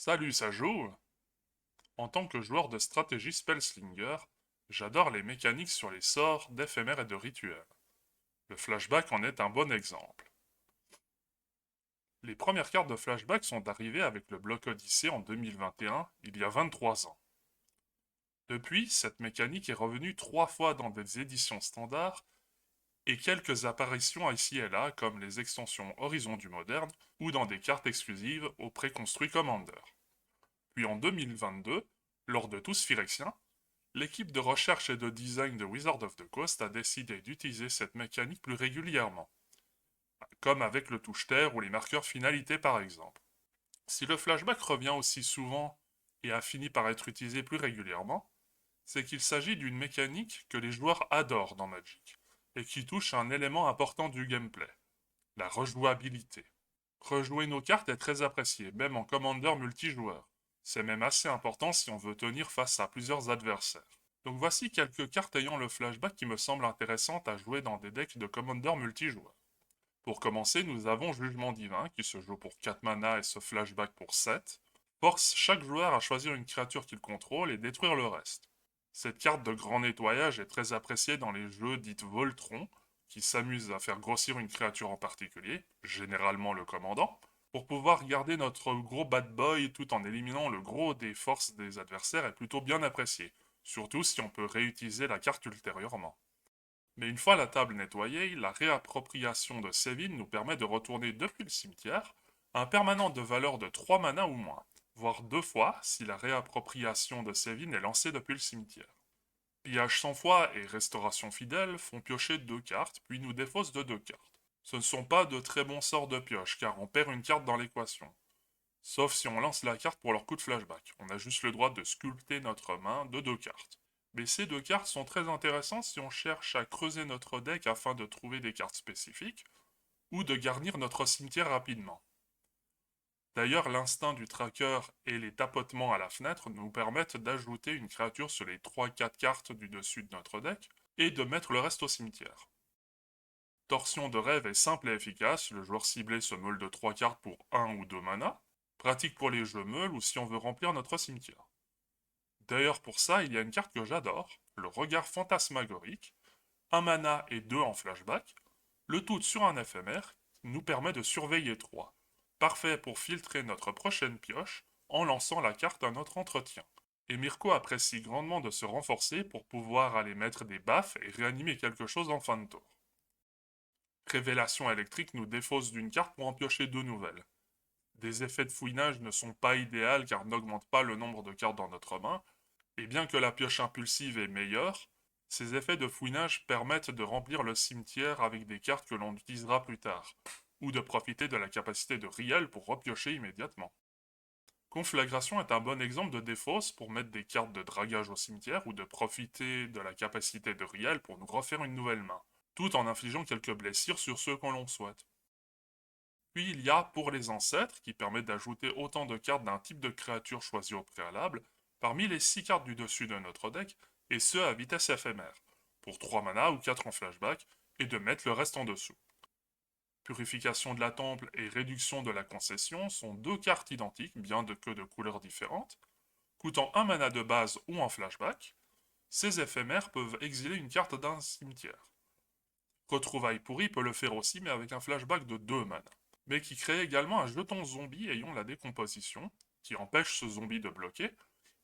Salut, ça joue? En tant que joueur de stratégie Spellslinger, j'adore les mécaniques sur les sorts, d'éphémères et de rituels. Le flashback en est un bon exemple. Les premières cartes de flashback sont arrivées avec le bloc Odyssey en 2021, il y a 23 ans. Depuis, cette mécanique est revenue 3 fois dans des éditions standards et quelques apparitions ici et là comme les extensions Horizon du Moderne ou dans des cartes exclusives au préconstruit Commander. Puis en 2022, lors de Tous Phyrexiens, l'équipe de recherche et de design de Wizard of the Coast a décidé d'utiliser cette mécanique plus régulièrement, comme avec le touche-terre ou les marqueurs finalité par exemple. Si le flashback revient aussi souvent et a fini par être utilisé plus régulièrement, c'est qu'il s'agit d'une mécanique que les joueurs adorent dans Magic, et qui touche à un élément important du gameplay, la rejouabilité. Rejouer nos cartes est très apprécié, même en commander multijoueur. C'est même assez important si on veut tenir face à plusieurs adversaires. Donc voici quelques cartes ayant le flashback qui me semblent intéressantes à jouer dans des decks de commander multijoueur. Pour commencer, nous avons Jugement Divin qui se joue pour 4 mana et ce flashback pour 7. Force chaque joueur à choisir une créature qu'il contrôle et détruire le reste. Cette carte de grand nettoyage est très appréciée dans les jeux dits Voltron, qui s'amusent à faire grossir une créature en particulier, généralement le commandant, pour pouvoir garder notre gros bad boy tout en éliminant le gros des forces des adversaires est plutôt bien apprécié, surtout si on peut réutiliser la carte ultérieurement. Mais une fois la table nettoyée, la réappropriation de Sévin nous permet de retourner depuis le cimetière un permanent de valeur de 3 mana ou moins, voire 2 fois si la réappropriation de Sévin est lancée depuis le cimetière. Pillage sans foi et restauration fidèle font piocher 2 cartes, puis nous défaussent de 2 cartes. Ce ne sont pas de très bons sorts de pioche, car on perd une carte dans l'équation. Sauf si on lance la carte pour leur coup de flashback. On a juste le droit de sculpter notre main de 2 cartes. Mais ces 2 cartes sont très intéressantes si on cherche à creuser notre deck afin de trouver des cartes spécifiques, ou de garnir notre cimetière rapidement. D'ailleurs, l'instinct du tracker et les tapotements à la fenêtre nous permettent d'ajouter une créature sur les 3-4 cartes du dessus de notre deck, et de mettre le reste au cimetière. Torsion de rêve est simple et efficace, le joueur ciblé se meule de 3 cartes pour 1 ou 2 mana, pratique pour les jeux meules ou si on veut remplir notre cimetière. D'ailleurs pour ça, il y a une carte que j'adore, le regard fantasmagorique, 1 mana et 2 en flashback, le tout sur un éphémère, nous permet de surveiller 3. Parfait pour filtrer notre prochaine pioche en lançant la carte à notre entretien. Et Mirko apprécie grandement de se renforcer pour pouvoir aller mettre des baffes et réanimer quelque chose en fin de tour. Révélation électrique nous défausse d'une carte pour en piocher 2 nouvelles. Des effets de fouinage ne sont pas idéaux car n'augmentent pas le nombre de cartes dans notre main, et bien que la pioche impulsive est meilleure, ces effets de fouinage permettent de remplir le cimetière avec des cartes que l'on utilisera plus tard, ou de profiter de la capacité de Riel pour repiocher immédiatement. Conflagration est un bon exemple de défausse pour mettre des cartes de dragage au cimetière ou de profiter de la capacité de Riel pour nous refaire une nouvelle main, tout en infligeant quelques blessures sur ceux qu'on l'on souhaite. Puis il y a pour les ancêtres, qui permet d'ajouter autant de cartes d'un type de créature choisi au préalable, parmi les 6 cartes du dessus de notre deck, et ce à vitesse éphémère, pour 3 mana ou 4 en flashback, et de mettre le reste en dessous. Purification de la temple et réduction de la concession sont 2 cartes identiques, bien que de couleurs différentes, coûtant 1 mana de base ou en flashback. Ces éphémères peuvent exiler une carte d'un cimetière. Retrouvaille pourrie peut le faire aussi, mais avec un flashback de 2 mana, mais qui crée également un jeton zombie ayant la décomposition, qui empêche ce zombie de bloquer,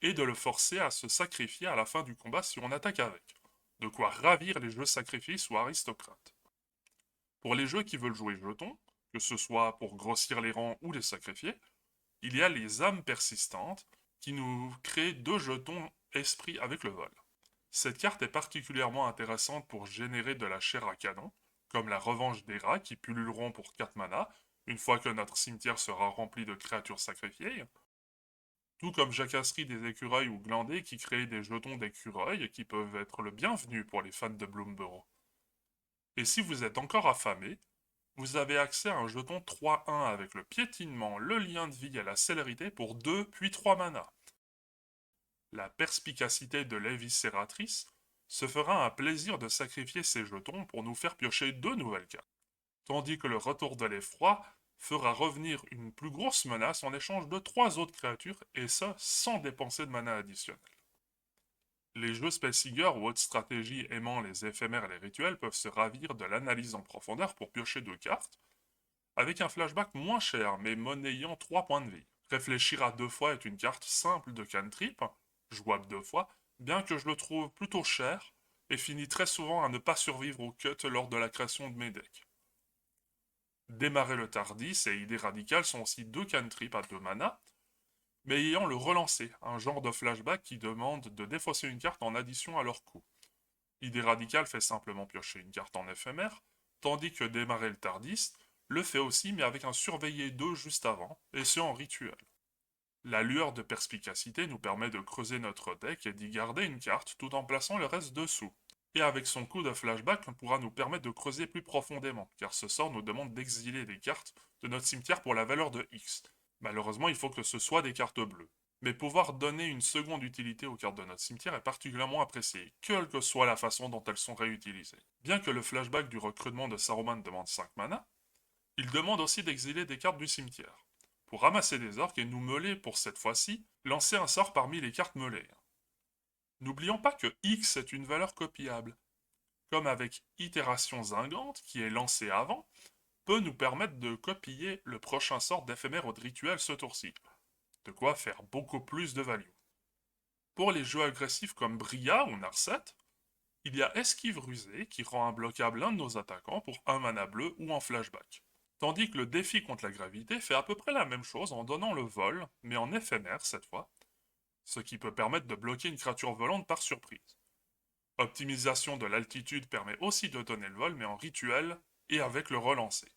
et de le forcer à se sacrifier à la fin du combat si on attaque avec. De quoi ravir les jeux sacrifices ou aristocrates. Pour les jeux qui veulent jouer jetons, que ce soit pour grossir les rangs ou les sacrifier, il y a les âmes persistantes, qui nous créent 2 jetons esprit avec le vol. Cette carte est particulièrement intéressante pour générer de la chair à canon, comme la revanche des rats qui pulluleront pour 4 mana, une fois que notre cimetière sera rempli de créatures sacrifiées, tout comme jacasserie des écureuils ou glandés qui créent des jetons d'écureuils qui peuvent être le bienvenu pour les fans de Bloomborough. Et si vous êtes encore affamé, vous avez accès à un jeton 3-1 avec le piétinement, le lien de vie et la célérité pour 2 puis 3 mana. La perspicacité de l'éviscératrice se fera un plaisir de sacrifier ses jetons pour nous faire piocher 2 nouvelles cartes, tandis que le retour de l'effroi fera revenir une plus grosse menace en échange de 3 autres créatures, et ça sans dépenser de mana additionnel. Les jeux Spellseeker ou autres stratégies aimant les éphémères et les rituels peuvent se ravir de l'analyse en profondeur pour piocher 2 cartes, avec un flashback moins cher mais monnayant 3 points de vie. Réfléchir à 2 fois est une carte simple de cantrip, jouable 2 fois, bien que je le trouve plutôt cher, et finit très souvent à ne pas survivre au cut lors de la création de mes decks. Démarrer le Tardis et Idée Radicale sont aussi 2 cantrips à 2 mana, mais ayant le relancer, un genre de flashback qui demande de défausser une carte en addition à leur coût. Idée Radicale fait simplement piocher une carte en éphémère, tandis que Démarrer le Tardis le fait aussi mais avec un surveillé 2 juste avant, et ce en rituel. La lueur de perspicacité nous permet de creuser notre deck et d'y garder une carte tout en plaçant le reste dessous. Et avec son coup de flashback, on pourra nous permettre de creuser plus profondément, car ce sort nous demande d'exiler des cartes de notre cimetière pour la valeur de X. Malheureusement, il faut que ce soit des cartes bleues. Mais pouvoir donner une seconde utilité aux cartes de notre cimetière est particulièrement apprécié, quelle que soit la façon dont elles sont réutilisées. Bien que le flashback du recrutement de Saruman demande 5 mana, il demande aussi d'exiler des cartes du cimetière. Pour ramasser des orques et nous meuler pour cette fois-ci, lancer un sort parmi les cartes meulées. N'oublions pas que X est une valeur copiable, comme avec Itération Zingante, qui est lancée avant, peut nous permettre de copier le prochain sort d'éphémère ou de rituel ce tour-ci. De quoi faire beaucoup plus de value. Pour les jeux agressifs comme Bria ou Narset, il y a Esquive Rusée qui rend imbloquable l'un de nos attaquants pour un mana bleu ou en flashback. Tandis que le défi contre la gravité fait à peu près la même chose en donnant le vol, mais en éphémère cette fois, ce qui peut permettre de bloquer une créature volante par surprise. Optimisation de l'altitude permet aussi de donner le vol, mais en rituel et avec le relancer.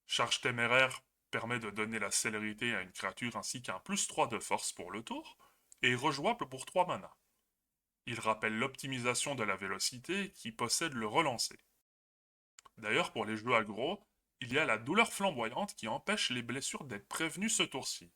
Charge téméraire permet de donner la célérité à une créature ainsi qu'un +3 de force pour le tour, et est rejouable pour 3 mana. Il rappelle l'optimisation de la vélocité qui possède le relancer. D'ailleurs, pour les jeux aggro, il y a la douleur flamboyante qui empêche les blessures d'être prévenues ce tour-ci.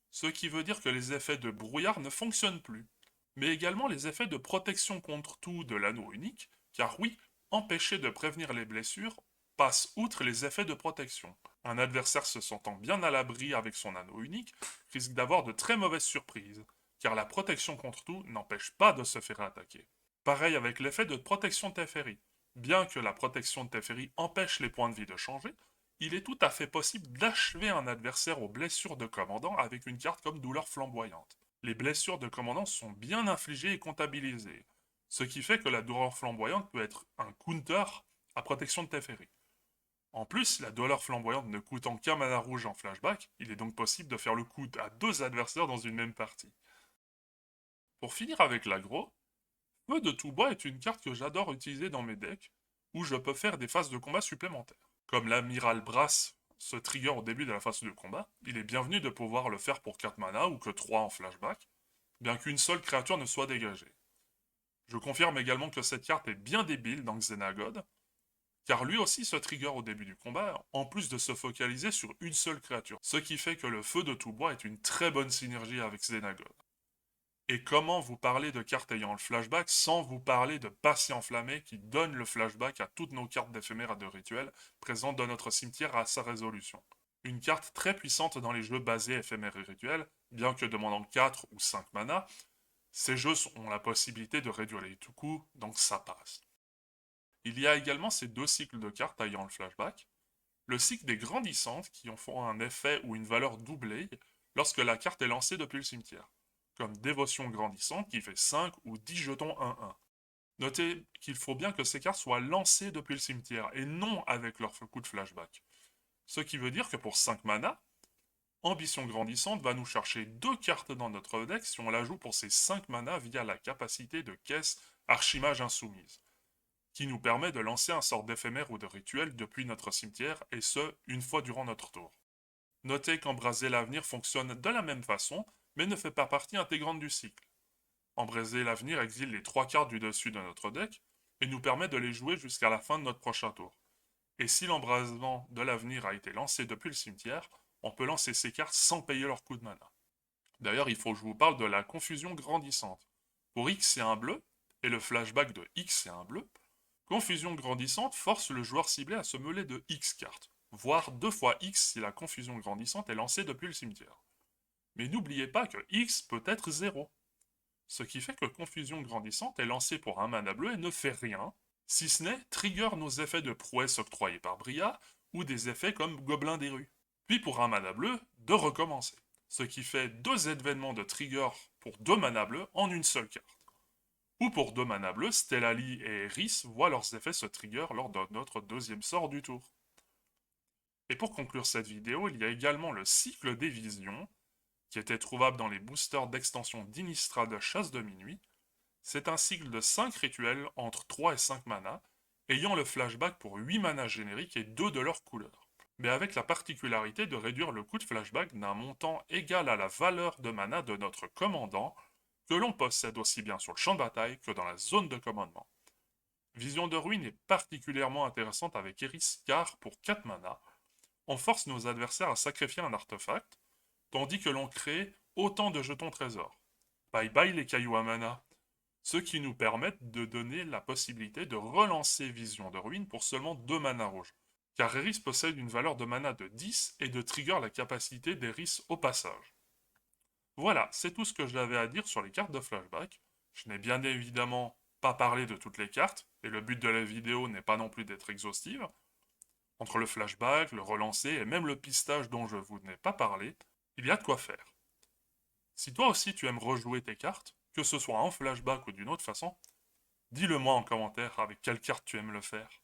Ce qui veut dire que les effets de brouillard ne fonctionnent plus. Mais également les effets de protection contre tout de l'anneau unique, car oui, empêcher de prévenir les blessures passe outre les effets de protection. Un adversaire se sentant bien à l'abri avec son anneau unique risque d'avoir de très mauvaises surprises, car la protection contre tout n'empêche pas de se faire attaquer. Pareil avec l'effet de protection de Teferi. Bien que la protection de Teferi empêche les points de vie de changer, il est tout à fait possible d'achever un adversaire aux blessures de commandant avec une carte comme douleur flamboyante. Les blessures de commandant sont bien infligées et comptabilisées, ce qui fait que la douleur flamboyante peut être un counter à protection de Teferi. En plus, la douleur flamboyante ne coûtant qu'un mana rouge en flashback, il est donc possible de faire le coup à 2 adversaires dans une même partie. Pour finir avec l'aggro, Feu de tout bois est une carte que j'adore utiliser dans mes decks, où je peux faire des phases de combat supplémentaires. Comme l'amiral Brass se trigger au début de la phase de combat, il est bienvenu de pouvoir le faire pour 4 mana ou que 3 en flashback, bien qu'une seule créature ne soit dégagée. Je confirme également que cette carte est bien débile dans Xenagod, car lui aussi se trigger au début du combat, en plus de se focaliser sur une seule créature, ce qui fait que le feu de tout bois est une très bonne synergie avec Xenagod. Et comment vous parler de cartes ayant le flashback sans vous parler de Passé Enflammé qui donne le flashback à toutes nos cartes d'éphémères et de rituels présentes dans notre cimetière à sa résolution. Une carte très puissante dans les jeux basés éphémères et rituels, bien que demandant 4 ou 5 mana, ces jeux ont la possibilité de réduire les tout coups, donc ça passe. Il y a également ces 2 cycles de cartes ayant le flashback. Le cycle des grandissantes qui en font un effet ou une valeur doublée lorsque la carte est lancée depuis le cimetière, comme Dévotion grandissante qui fait 5 ou 10 jetons 1-1. Notez qu'il faut bien que ces cartes soient lancées depuis le cimetière et non avec leur coup de flashback. Ce qui veut dire que pour 5 mana, Ambition grandissante va nous chercher 2 cartes dans notre deck si on la joue pour ces 5 mana via la capacité de caisse Archimage insoumise, qui nous permet de lancer un sort d'éphémère ou de rituel depuis notre cimetière, et ce, une fois durant notre tour. Notez qu'Embraser l'avenir fonctionne de la même façon, mais ne fait pas partie intégrante du cycle. Embraser l'avenir exile les 3 cartes du dessus de notre deck, et nous permet de les jouer jusqu'à la fin de notre prochain tour. Et si l'embrasement de l'avenir a été lancé depuis le cimetière, on peut lancer ces cartes sans payer leur coût de mana. D'ailleurs, il faut que je vous parle de la confusion grandissante. Pour X c'est un bleu, et le flashback de X c'est un bleu, confusion grandissante force le joueur ciblé à se mêler de X cartes, voire 2 fois X si la confusion grandissante est lancée depuis le cimetière. Mais n'oubliez pas que X peut être 0, ce qui fait que confusion grandissante est lancée pour un mana bleu et ne fait rien, si ce n'est trigger nos effets de prouesse octroyés par Bria, ou des effets comme Gobelin des rues. Puis pour un mana bleu, de recommencer, ce qui fait 2 événements de trigger pour 2 mana bleus en une seule carte. Ou pour 2 mana bleus, Stellali et Eris voient leurs effets se trigger lors de notre deuxième sort du tour. Et pour conclure cette vidéo, il y a également le cycle des visions, qui était trouvable dans les boosters d'extension d'Innistrad Chasse de Minuit. C'est un cycle de 5 rituels entre 3 et 5 mana, ayant le flashback pour 8 mana génériques et 2 de leur couleur. Mais avec la particularité de réduire le coût de flashback d'un montant égal à la valeur de mana de notre commandant, que l'on possède aussi bien sur le champ de bataille que dans la zone de commandement. Vision de ruine est particulièrement intéressante avec Eris car, pour 4 mana, on force nos adversaires à sacrifier un artefact, tandis que l'on crée autant de jetons trésors. Bye bye les cailloux à mana, ce qui nous permettent de donner la possibilité de relancer Vision de ruine pour seulement 2 mana rouges, car Eris possède une valeur de mana de 10 et de trigger la capacité d'Eris au passage. Voilà, c'est tout ce que j'avais à dire sur les cartes de flashback. Je n'ai bien évidemment pas parlé de toutes les cartes, et le but de la vidéo n'est pas non plus d'être exhaustive. Entre le flashback, le relancer et même le pistage dont je vous n'ai pas parlé, il y a de quoi faire. Si toi aussi tu aimes rejouer tes cartes, que ce soit en flashback ou d'une autre façon, dis-le moi en commentaire avec quelle carte tu aimes le faire.